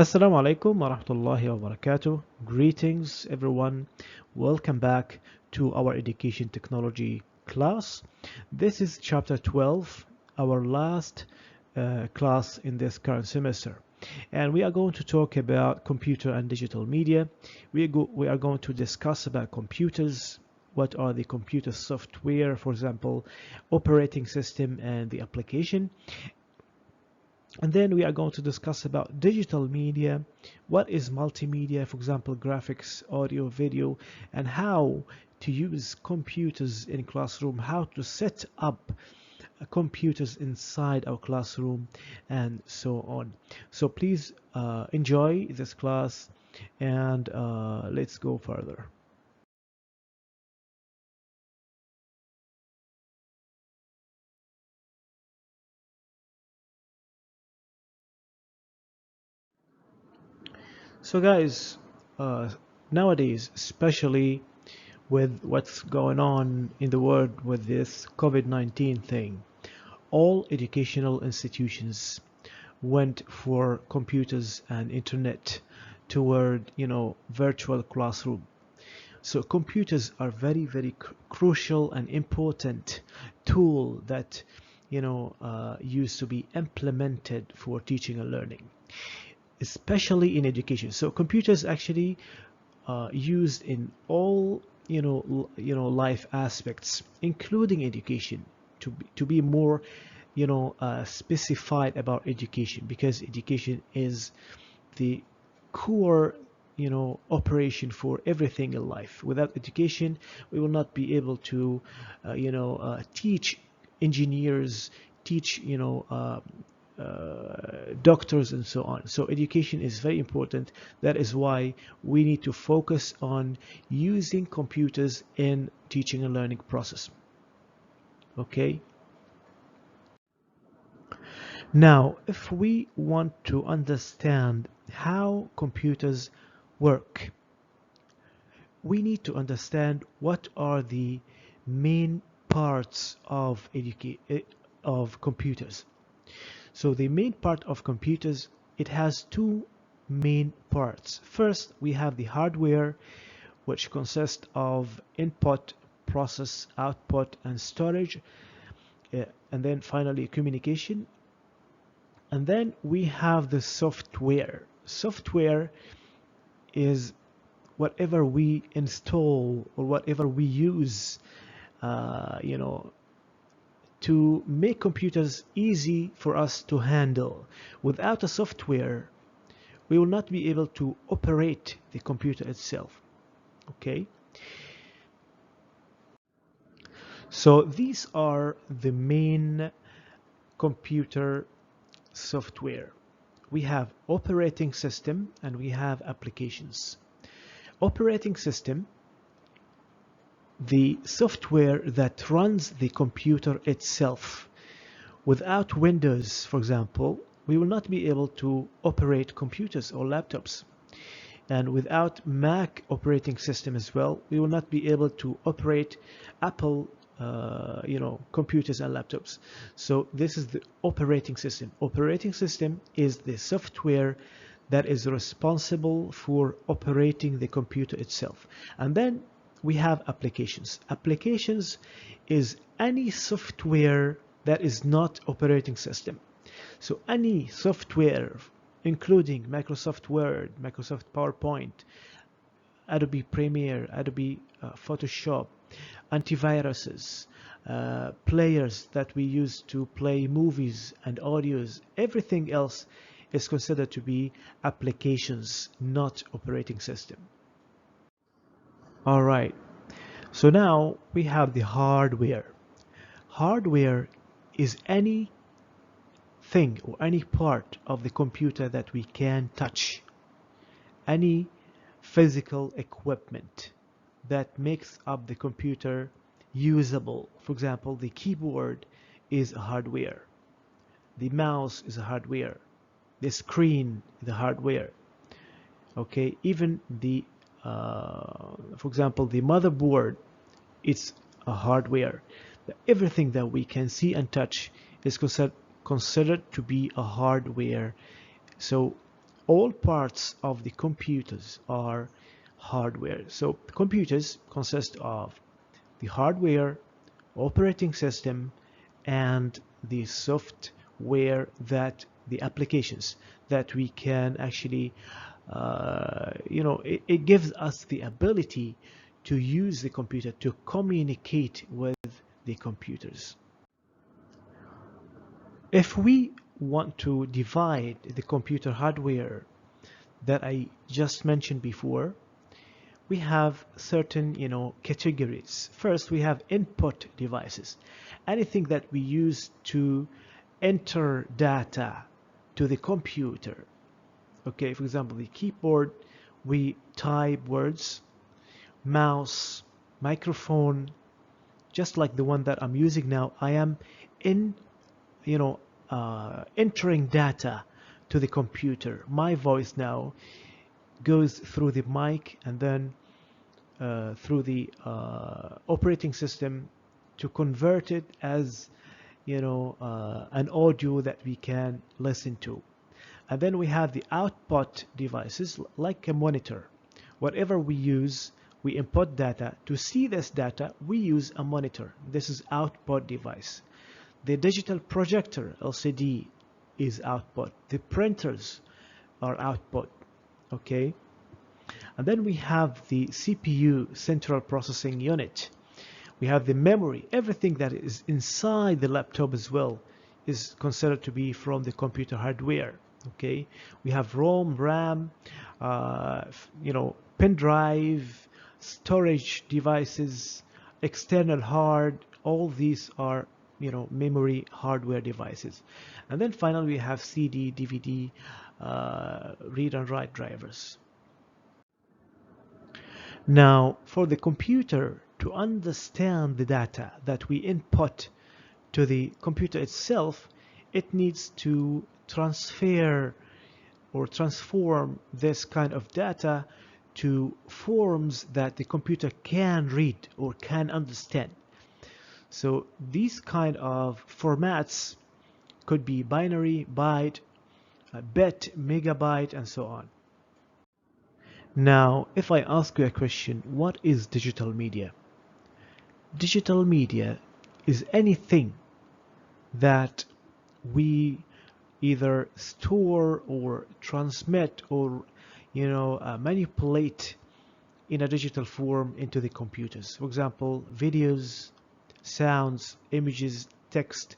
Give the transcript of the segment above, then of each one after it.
Assalamu alaikum wa rahmatullahi wa barakatuh. Greetings, everyone. Welcome back to our education technology class. This is chapter 12, our last class in this current semester. And we are going to talk about computer and digital media. We are going to discuss about computers. What are the computer software, for example, operating system and the application. And then we are going to discuss about digital media, what is multimedia, for example, graphics, audio, video, and how to use computers in classroom, how to set up computers inside our classroom, and so on. So please enjoy this class and let's go further. So guys, nowadays, especially with what's going on in the world with this COVID-19 thing, all educational institutions went for computers and internet toward, virtual classroom. So computers are very, very crucial and important tool that, used to be implemented for teaching and learning, especially in education. So computers actually used in all life aspects, including education, to be more specified about education, because education is the core operation for everything in life. Without education, we will not be able to teach engineers, teach doctors, and so on. So education is very important. That is why we need to focus on using computers in teaching and learning process. Okay. Now, if we want to understand how computers work, we need to understand what are the main parts of computers. So the main part of computers, it has two main parts. First, we have the hardware, which consists of input, process, output, and storage, and then finally communication. And then we have the software. Software is whatever we install or whatever we use, to make computers easy for us to handle. Without a software, we will not be able to operate the computer itself. Okay. So these are the main computer software. We have operating system and we have applications. Operating system, the software that runs the computer itself. Without Windows, for example, we will not be able to operate computers or laptops. And without Mac operating system as well, we will not be able to operate Apple computers and laptops. So this is the operating system. Operating system is the software that is responsible for operating the computer itself. And then we have applications. Applications is any software that is not operating system. So any software, including Microsoft Word, Microsoft PowerPoint, Adobe Premiere, Adobe Photoshop, antiviruses, players that we use to play movies and audios, everything else is considered to be applications, not operating system. All right. So now we have the hardware. Hardware is any thing or any part of the computer that we can touch. Any physical equipment that makes up the computer usable. For example, the keyboard is a hardware. The mouse is a hardware. The screen is a hardware. Okay, even the for example, the motherboard, it's a hardware. Everything that we can see and touch is considered to be a hardware. So all parts of the computers are hardware. So computers consist of the hardware, operating system, and the software, that the applications that we can actually it gives us the ability to use the computer to communicate with the computers. If we want to divide the computer hardware that I just mentioned before, we have certain categories. First, we have input devices, anything that we use to enter data to the computer. Okay, for example, the keyboard, we type words, mouse, microphone, just like the one that I'm using now. I am in entering data to the computer. My voice now goes through the mic and then through the operating system to convert it as an audio that we can listen to. And then we have the output devices, like a monitor. Whatever we use, we input data. To see this data, we use a monitor. This is output device. The digital projector, LCD, is output. The printers are output. Okay. And then we have the CPU, central processing unit. We have the memory. Everything that is inside the laptop as well is considered to be from the computer hardware. Okay, we have ROM, RAM, pen drive, storage devices, external hard. All these are memory hardware devices. And then finally we have CD, DVD, read and write drivers. Now, for the computer to understand the data that we input to the computer itself, it needs to transfer or transform this kind of data to forms that the computer can read or can understand. So these kind of formats could be binary, byte, bit, megabyte, and so on. Now, if I ask you a question, what is digital media? Digital media is anything that we either store or transmit or manipulate in a digital form into the computers. For example, videos, sounds, images, text,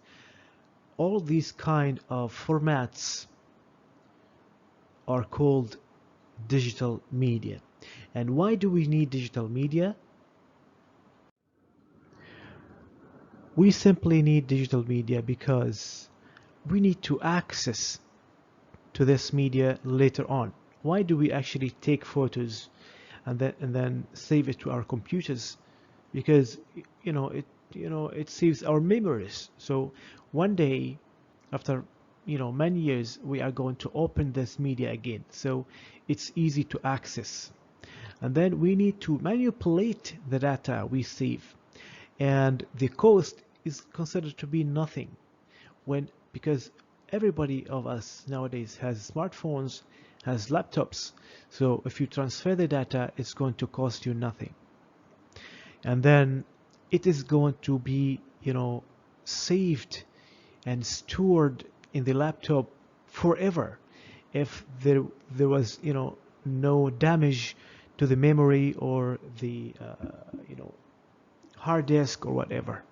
all these kind of formats are called digital media. And why do we need digital media? We simply need digital media because we need to access to this media later on. Why do we actually take photos and then save it to our computers? Because it saves our memories. So one day, after many years, we are going to open this media again, so it's easy to access. And then we need to manipulate the data we save, and the cost is considered to be nothing because everybody of us nowadays has smartphones, has laptops. So if you transfer the data, it's going to cost you nothing, and then it is going to be saved and stored in the laptop forever if there was no damage to the memory or the hard disk or whatever.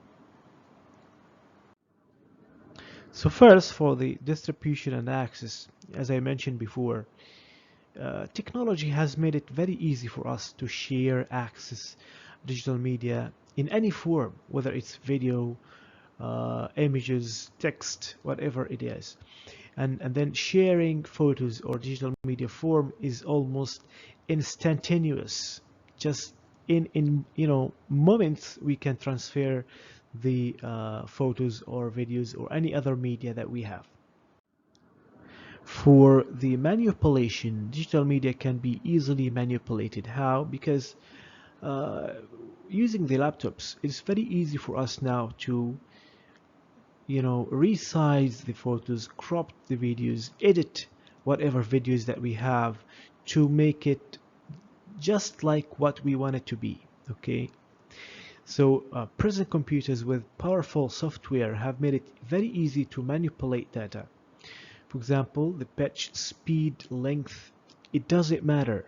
So first, for the distribution and access, as I mentioned before, technology has made it very easy for us to share, access digital media in any form, whether it's video, images, text, whatever it is. And then sharing photos or digital media form is almost instantaneous. Just in moments we can transfer the photos or videos or any other media that we have. For the manipulation, digital media can be easily manipulated. How? Because using the laptops, it's very easy for us now to resize the photos, crop the videos, edit whatever videos that we have to make it just like what we want it to be. Okay, so present computers with powerful software have made it very easy to manipulate data. For example, the pitch, speed, length, it doesn't matter.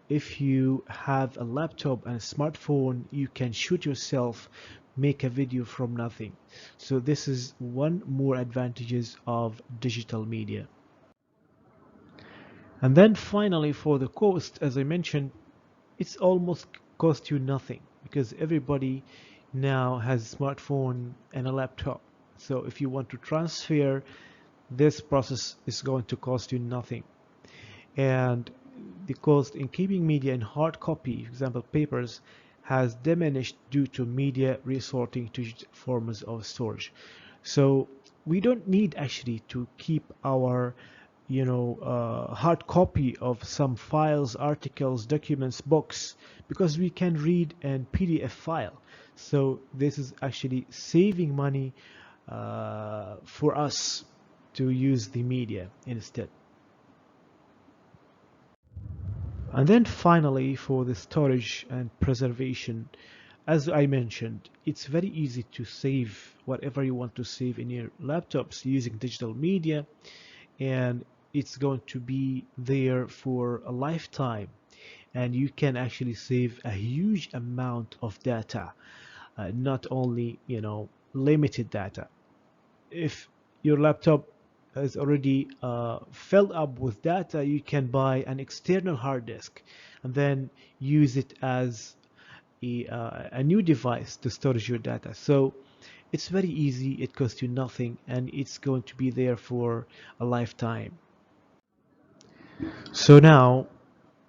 If you have a laptop and a smartphone, you can shoot yourself, make a video from nothing. So this is one more advantages of digital media. And then finally, for the cost, as I mentioned, it's almost cost you nothing because everybody now has a smartphone and a laptop. So if you want to transfer, this process is going to cost you nothing. And the cost in keeping media in hard copy, for example papers, has diminished due to media resorting to forms of storage. So we don't need actually to keep our hard copy of some files, articles, documents, books, because we can read an PDF file. So this is actually saving money for us to use the media instead. And then finally, for the storage and preservation, as I mentioned, it's very easy to save whatever you want to save in your laptops using digital media, and it's going to be there for a lifetime, and you can actually save a huge amount of data, not only limited data. If your laptop is already filled up with data, you can buy an external hard disk and then use it as a new device to storage your data. So it's very easy, it costs you nothing, and it's going to be there for a lifetime. So now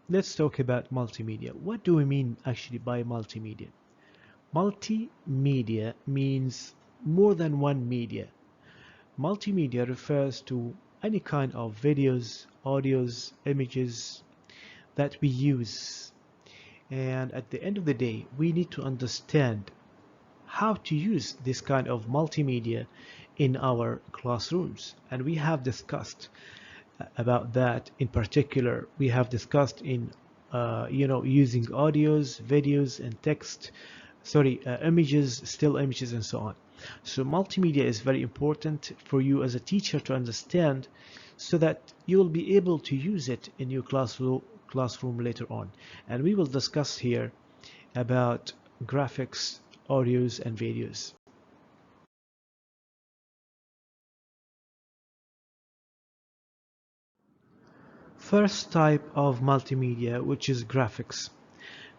let's talk about multimedia. What do we mean actually by multimedia? Multimedia means more than one media. Multimedia refers to any kind of videos, audios, images that we use. And at the end of the day, we need to understand how to use this kind of multimedia in our classrooms. And we have discussed about that in particular. We have discussed in using audios, videos, and text, images, still images, and so on. So multimedia is very important for you as a teacher to understand, so that you will be able to use it in your classroom later on. And we will discuss here about graphics, audios, and videos. First type of multimedia, which is graphics.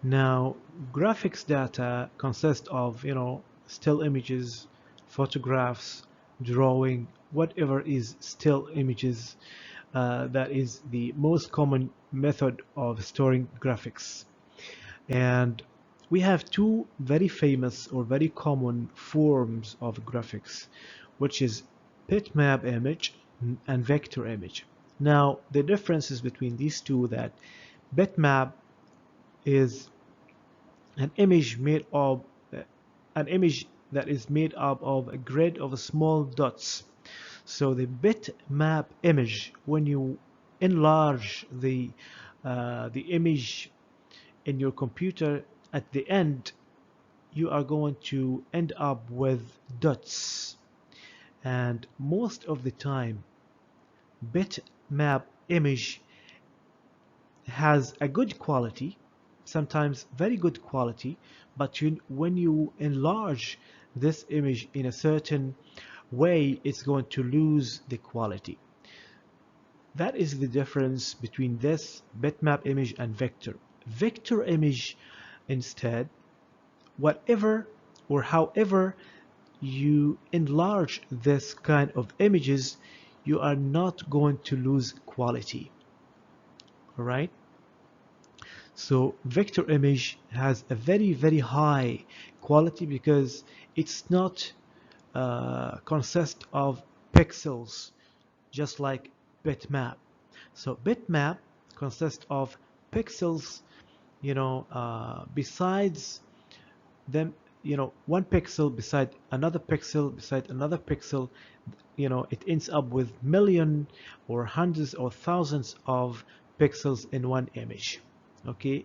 Now, graphics data consist of, still images, photographs, drawing, whatever is still images. That is the most common method of storing graphics. And we have two very famous or very common forms of graphics, which is bitmap image and vector image. Now, the differences between these two, that bitmap is an image made of an image that is made up of a grid of small dots. So the bitmap image, when you enlarge the image in your computer, at the end you are going to end up with dots. And most of the time, bitmap image has a good quality, sometimes very good quality, but when you enlarge this image in a certain way, it's going to lose the quality. That is the difference between this bitmap image and vector. Vector image, instead, whatever or however you enlarge this kind of images, you are not going to lose quality. All right? So vector image has a very high quality because it's not consist of pixels, just like bitmap. So bitmap consists of pixels, besides them, one pixel beside another pixel beside another pixel, it ends up with million or hundreds or thousands of pixels in one image. Okay,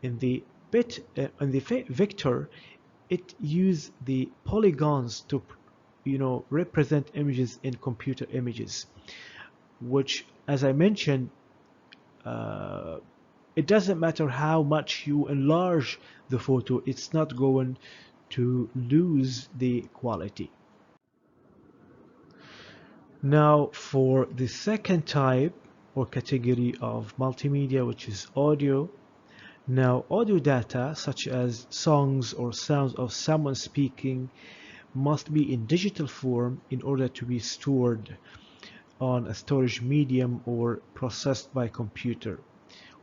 in the vector, it use the polygons to represent images in computer images, which, as I mentioned, uh, it doesn't matter how much you enlarge the photo, it's not going to lose the quality. Now for the second type or category of multimedia, which is audio. Now audio data such as songs or sounds of someone speaking must be in digital form in order to be stored on a storage medium or processed by computer.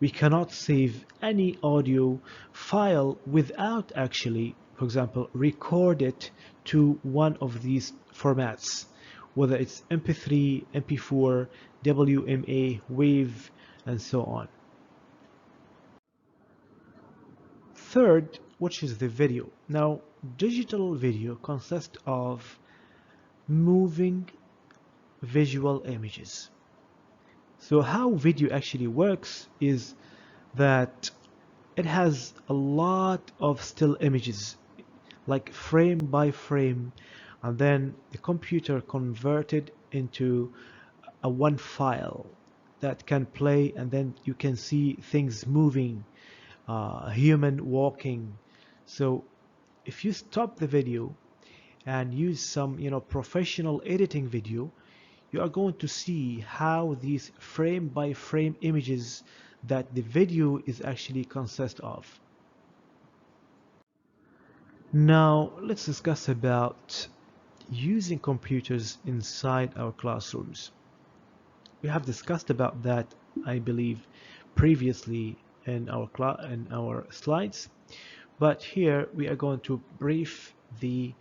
We cannot save any audio file without actually, for example, record it to one of these formats, whether it's MP3, MP4, WMA, WAV, and so on. Third, which is the video. Now, digital video consists of moving visual images. So how video actually works is that it has a lot of still images, like frame by frame, and then the computer converted into a one file that can play, and then you can see things moving, human walking. So if you stop the video and use some professional editing video, you are going to see how these frame by frame images that the video is actually consist of. Now let's discuss about using computers inside our classrooms. We have discussed about that, I believe, previously in our slides, but here we are going to brief the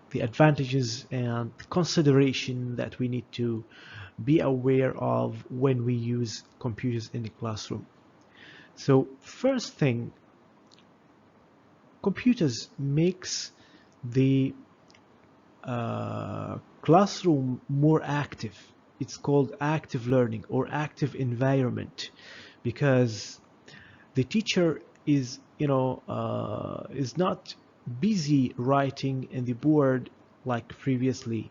the advantages and consideration that we need to be aware of when we use computers in the classroom. So first thing, computers makes the classroom more active. It's called active learning or active environment, because the teacher is is not busy writing in the board like previously.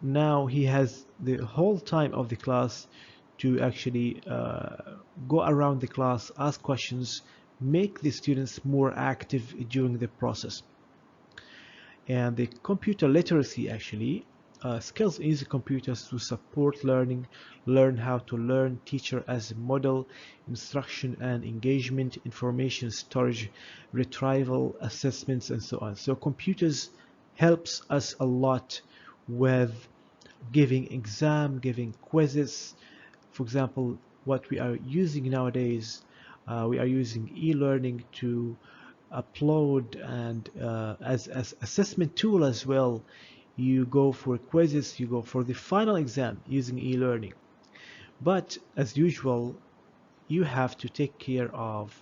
Now he has the whole time of the class to actually go around the class, ask questions, make the students more active during the process. And the computer literacy actually skills in using computers to support learning, learn how to learn, teacher as a model, instruction and engagement, information storage, retrieval, assessments, and so on. So computers helps us a lot with giving exam, giving quizzes. For example, what we are using nowadays, we are using e-learning to upload, and as assessment tool as well. You go for quizzes, you go for the final exam using e-learning. But as usual, you have to take care of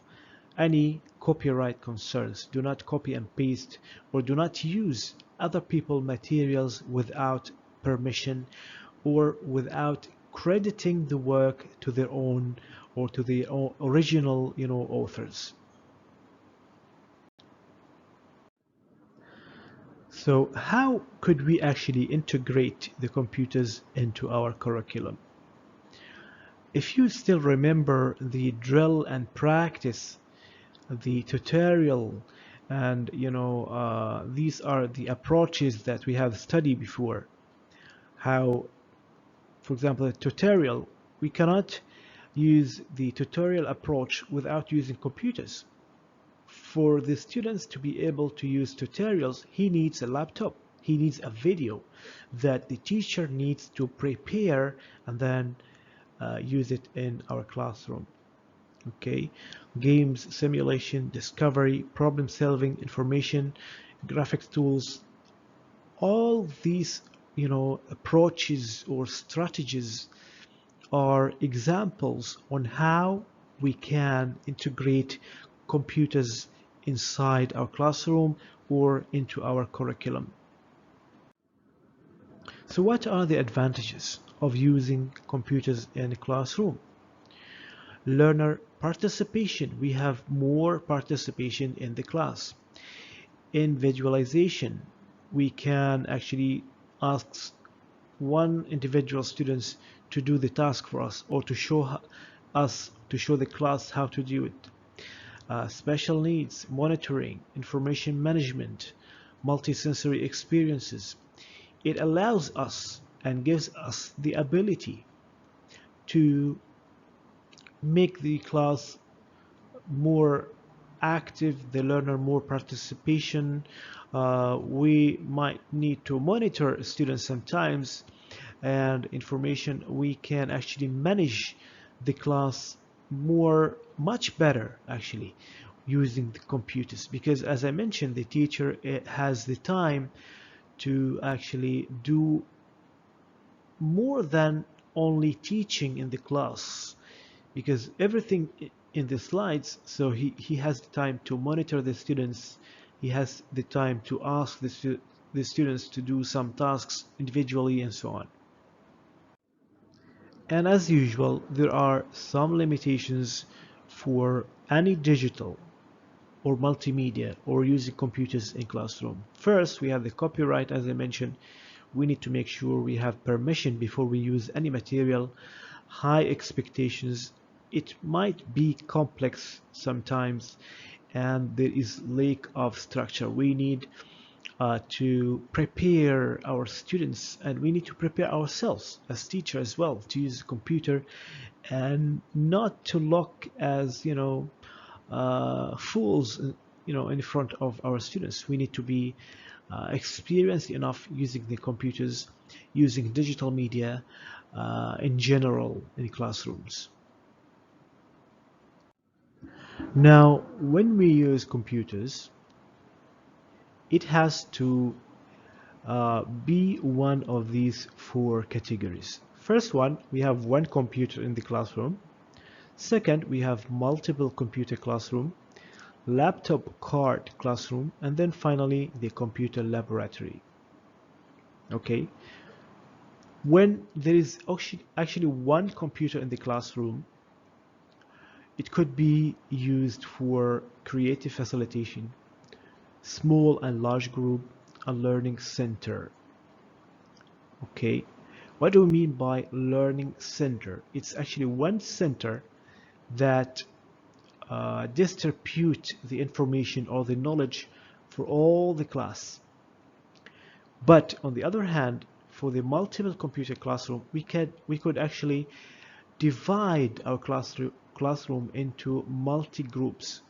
any copyright concerns. Do not copy and paste or do not use other people's materials without permission or without crediting the work to their own or to the original authors. So how could we actually integrate the computers into our curriculum? If you still remember the drill and practice, the tutorial, and these are the approaches that we have studied before. How, for example, a tutorial, we cannot use the tutorial approach without using computers. For the students to be able to use tutorials, he needs a laptop, he needs a video that the teacher needs to prepare and then use it in our classroom. Okay, games, simulation, discovery, problem solving, information, graphics tools, all these approaches or strategies are examples on how we can integrate computers inside our classroom or into our curriculum. So what are the advantages of using computers in a classroom? Learner participation. We have more participation in the class. In visualization, we can actually ask one individual students to do the task for us, or to show the class how to do it. Special needs, monitoring, information management, multisensory experiences. It allows us and gives us the ability to make the class more active, the learner more participation. We might need to monitor students sometimes, and information, we can actually manage the class much better actually using the computers, because as I mentioned, the teacher has the time to actually do more than only teaching in the class, because everything in the slides, so he has the time to monitor the students, he has the time to ask the students to do some tasks individually and so on. And as usual, there are some limitations for any digital or multimedia or using computers in classroom. First, we have the copyright. As I mentioned, we need to make sure we have permission before we use any material. High expectations. It might be complex sometimes, and there is lack of structure. We need to prepare our students, and we need to prepare ourselves as teachers as well to use a computer, and not to look as fools in front of our students. We need to be experienced enough using the computers, using digital media in general in classrooms. Now, when we use computers, it has to be one of these four categories. First one, we have one computer in the classroom. Second, we have multiple computer classroom, laptop card classroom, and then finally the computer laboratory. Okay, when there is actually one computer in the classroom, it could be used for creative facilitation, small and large group, a learning center. Okay, what do we mean by learning center? It's actually one center that distribute the information or the knowledge for all the class. But on the other hand, for the multiple computer classroom, we could actually divide our classroom into multi groups.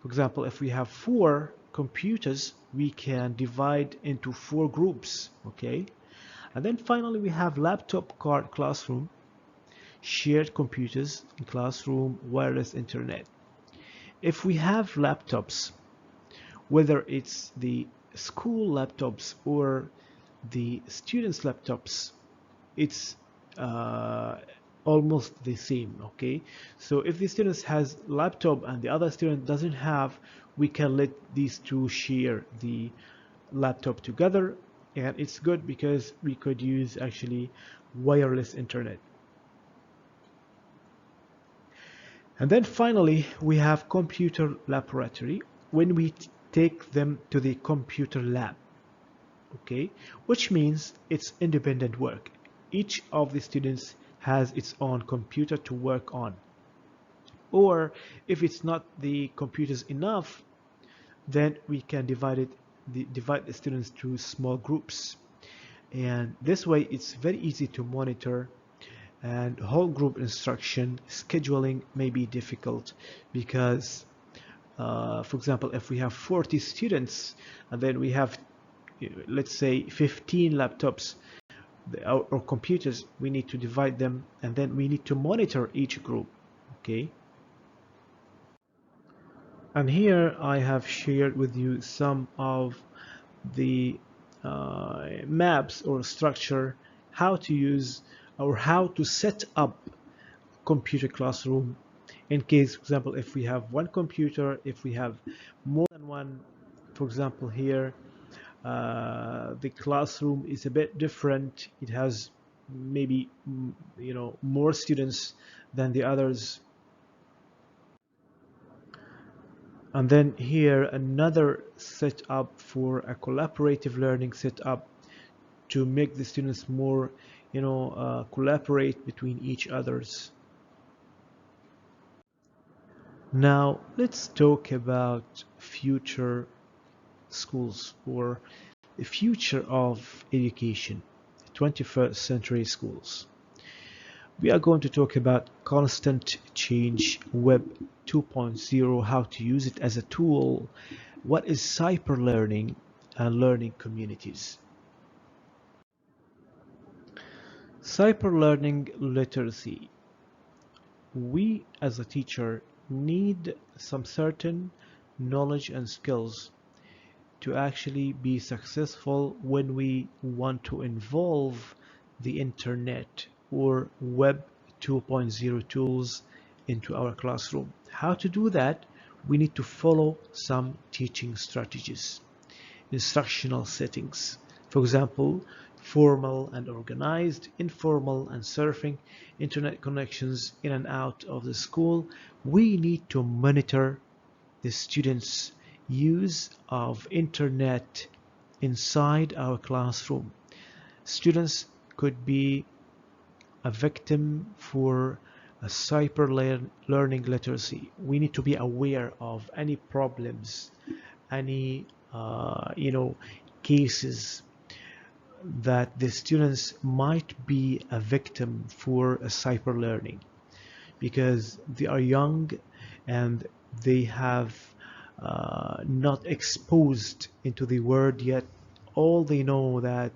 For example, if we have 4 computers, we can divide into 4 groups. Okay, and then finally we have laptop card classroom, shared computers in classroom, wireless internet. If we have laptops, whether it's the school laptops or the students' laptops, it's almost the same. Okay, so if the student has laptop and the other student doesn't have, we can let these two share the laptop together, and it's good because we could use actually wireless internet. And then finally, we have computer laboratory, when we take them to the computer lab. Okay, which means it's independent work. Each of the students has its own computer to work on. Or if it's not the computers enough, then we can divide the students to small groups. And this way it's very easy to monitor, and whole group instruction scheduling may be difficult because for example, if we have 40 students and then we have, let's say, 15 laptops or computers, we need to divide them and then we need to monitor each group. Okay, and here I have shared with you some of the maps or structure, how to use or how to set up computer classroom in case, for example, if we have one computer, if we have more than one, for example, here, the classroom is a bit different. It has maybe, more students than the others. And then here, another setup for a collaborative learning setup to make the students more, collaborate between each others. Now, let's talk about future schools, or the future of education, 21st century schools. We are going to talk about constant change, Web 2.0, how to use it as a tool, what is cyber learning, and learning communities. Cyber learning literacy. We as a teacher need some certain knowledge and skills to actually be successful when we want to involve the internet or Web 2.0 tools into our classroom. How to do that? We need to follow some teaching strategies, instructional settings. For example, formal and organized, informal and surfing, internet connections in and out of the school. We need to monitor the students' use of internet inside our classroom. Students could be a victim for a cyber learning literacy. We need to be aware of any problems, any cases that the students might be a victim for a cyber learning, because they are young and they have not exposed into the world yet. All they know that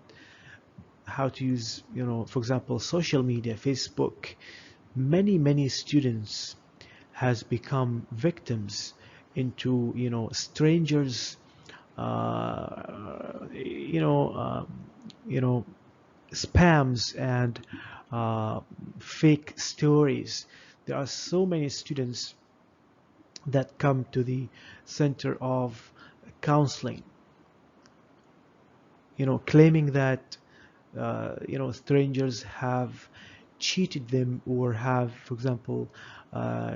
how to use, for example, social media, Facebook. Many students has become victims into, strangers, uh, you know, um, spams and fake stories. There are so many students that come to the center of counseling, claiming that strangers have cheated them or have, for example, uh,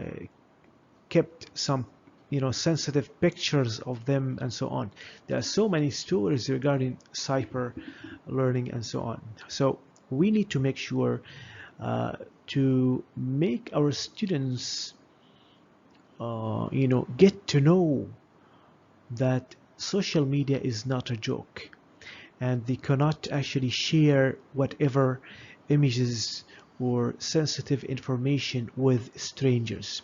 kept some sensitive pictures of them and so on. There are so many stories regarding cyber learning and so on. So we need to make sure to make our students get to know that social media is not a joke, and they cannot actually share whatever images or sensitive information with strangers.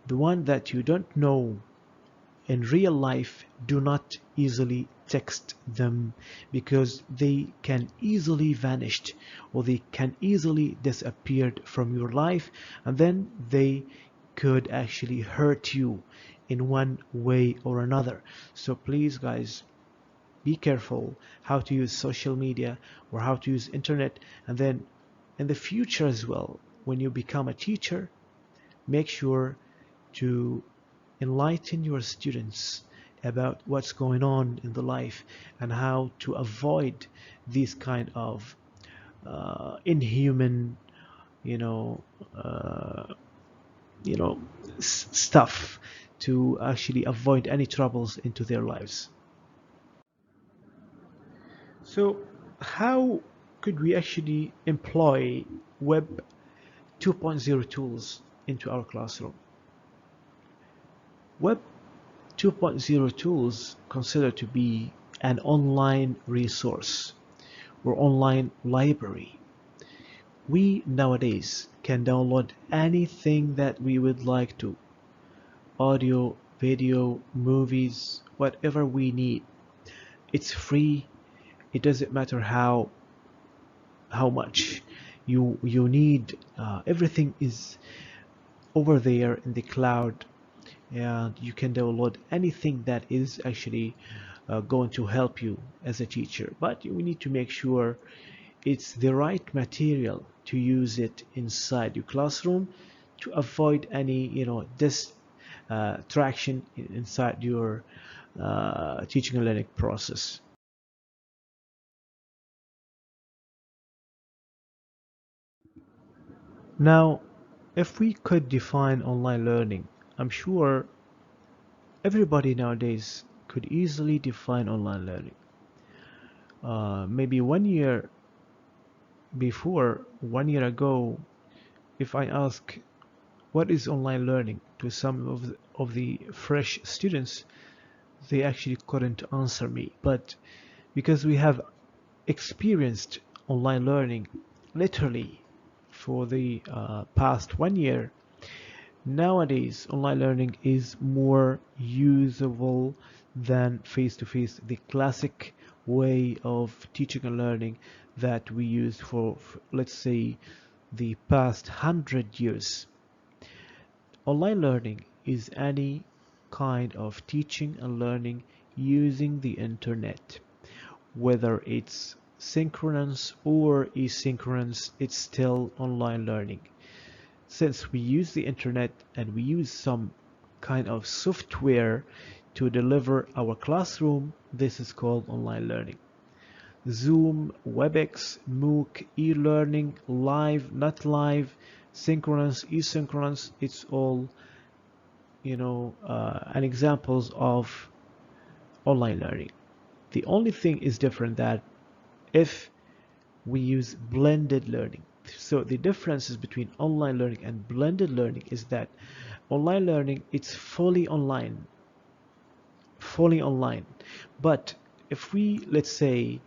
The one that you don't know in real life, do not easily text them, because they can easily vanish, or they can easily disappear from your life, and then they could actually hurt you in one way or another. So please guys, be careful how to use social media or how to use internet. And then in the future as well, when you become a teacher, make sure to enlighten your students about what's going on in the life and how to avoid these kind of inhuman, you know, uh, stuff, to actually avoid any troubles into their lives. So how could we actually employ Web 2.0 tools into our classroom? Web 2.0 tools consider to be an online resource or online library. We nowadays can download anything that we would like to: audio, video, movies, whatever we need. It's free. It doesn't matter how much you need. Everything is over there in the cloud, and you can download anything that is actually going to help you as a teacher. But we need to make sure it's the right material to use it inside your classroom to avoid any distraction inside your teaching and learning process. Now, if we could define online learning, I'm sure everybody nowadays could easily define online learning. Maybe 1 year before, 1 year ago, if I ask what is online learning to some of the fresh students, they actually couldn't answer me. But because we have experienced online learning literally for the past 1 year, nowadays online learning is more usable than face-to-face, the classic way of teaching and learning that we used for, let's say, the past 100 years. Online learning is any kind of teaching and learning using the internet. Whether it's synchronous or asynchronous, it's still online learning. Since we use the internet and we use some kind of software to deliver our classroom, this is called online learning. Zoom, WebEx, MOOC, e-learning, live, not live, synchronous, asynchronous, it's all, and examples of online learning. The only thing is different that if we use blended learning. So the differences between online learning and blended learning is that online learning, it's fully online. But if we, let's say,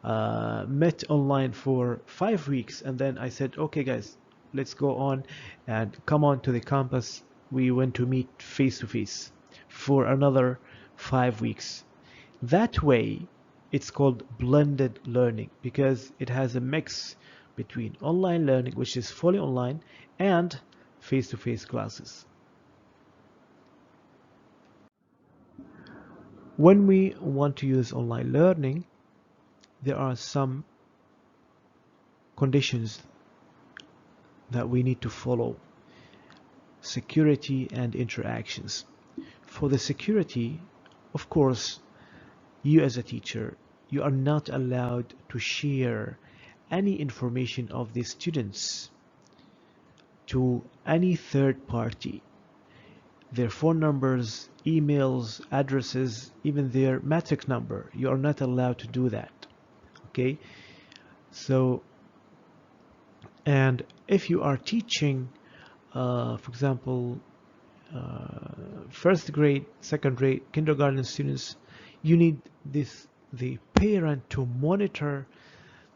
met online for 5 weeks, and then I said, okay guys, let's go on and come on to the campus, we went to meet face to face for another 5 weeks. That way, it's called blended learning because it has a mix between online learning, which is fully online, and face-to-face classes. When we want to use online learning, there are some conditions that we need to follow. Security and interactions. For the security, of course, you as a teacher, you are not allowed to share any information of the students to any third party. Their phone numbers, emails, addresses, even their matric number. You are not allowed to do that. Okay? So, and if you are teaching, for example, first grade, second grade, kindergarten students, you need the parent to monitor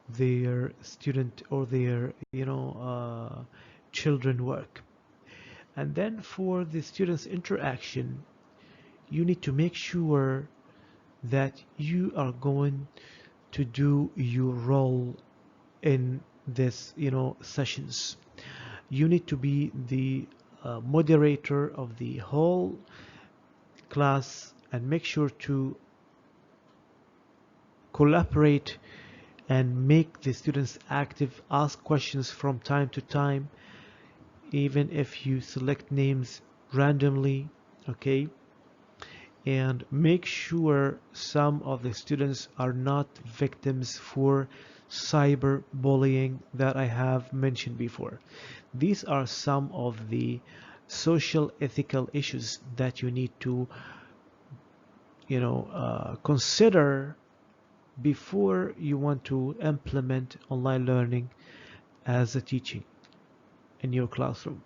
their student or their children work. And then for the students interaction, you need to make sure that you are going to do your role in this sessions. You need to be the moderator of the whole class and make sure to collaborate and make the students active, ask questions from time to time, even if you select names randomly, okay? And make sure some of the students are not victims for cyberbullying that I have mentioned before. These are some of the social ethical issues that you need to consider before you want to implement online learning as a teaching in your classroom.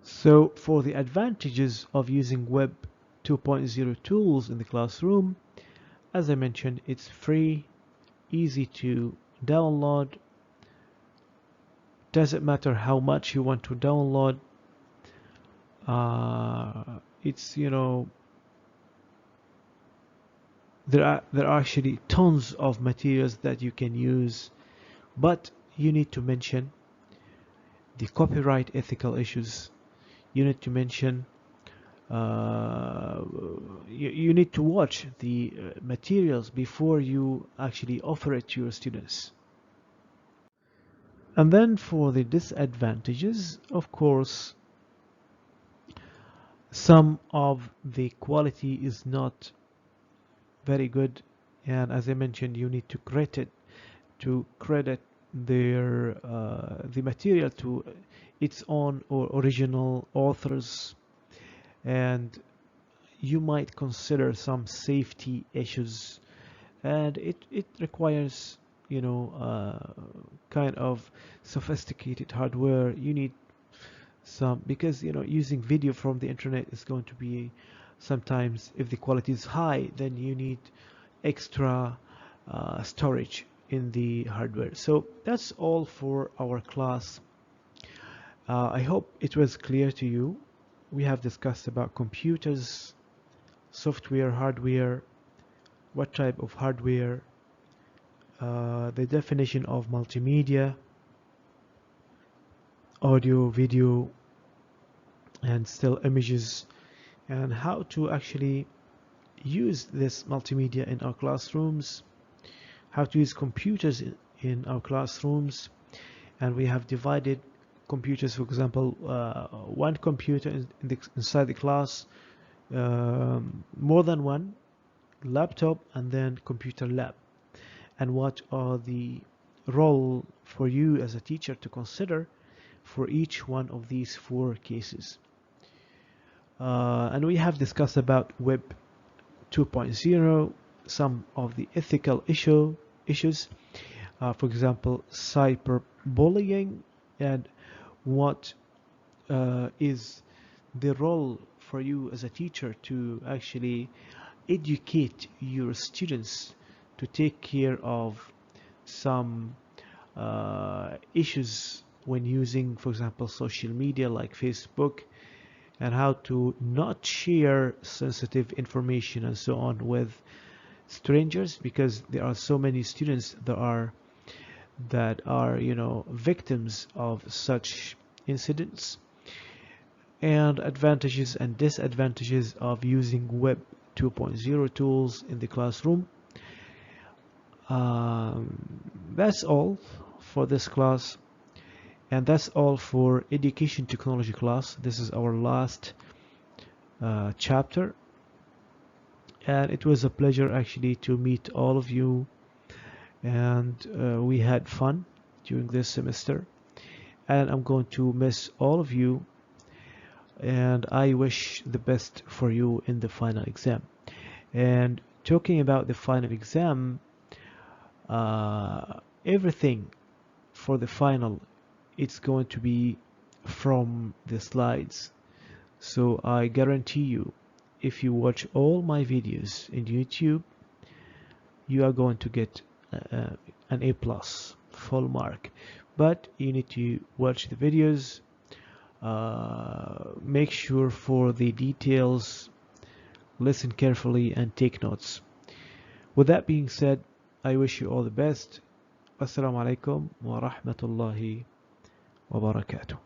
So for the advantages of using Web 2.0 tools in the classroom, as I mentioned, it's free, easy to download, doesn't matter how much you want to download. It's there are actually tons of materials that you can use, but you need to mention the copyright ethical issues. You need to mention you need to watch the materials before you actually offer it to your students. And then for the disadvantages, of course, some of the quality is not very good, and as I mentioned, you need to credit their the material to its own or original authors, and you might consider some safety issues, and it requires, you know, kind of sophisticated hardware. You need some, because you know, using video from the internet is going to be, sometimes if the quality is high, then you need extra storage in the hardware. So that's all for our class. I hope it was clear to you. We have discussed about computers, software, hardware, what type of hardware, the definition of multimedia, audio, video, and still images, and how to actually use this multimedia in our classrooms, how to use computers in our classrooms. And we have divided computers, for example, one computer inside the class, more than one laptop, and then computer lab, and what are the role for you as a teacher to consider for each one of these four cases. And we have discussed about Web 2.0, some of the ethical issues, for example, cyberbullying, and what is the role for you as a teacher to actually educate your students to take care of some issues when using, for example, social media like Facebook, and how to not share sensitive information and so on with strangers, because there are so many students that are, you know, victims of such incidents, and advantages and disadvantages of using Web 2.0 tools in the classroom. That's all for this class, and that's all for education technology class. This is our last chapter, and it was a pleasure actually to meet all of you, and we had fun during this semester, and I'm going to miss all of you, and I wish the best for you in the final exam. And talking about the final exam, everything for the final, it's going to be from the slides. So I guarantee you, if you watch all my videos in YouTube, you are going to get an A plus, full mark. But you need to watch the videos, make sure for the details, listen carefully, and take notes. With that being said, I wish you all the best. Assalamu alaikum wa rahmatullahi wa barakatuh.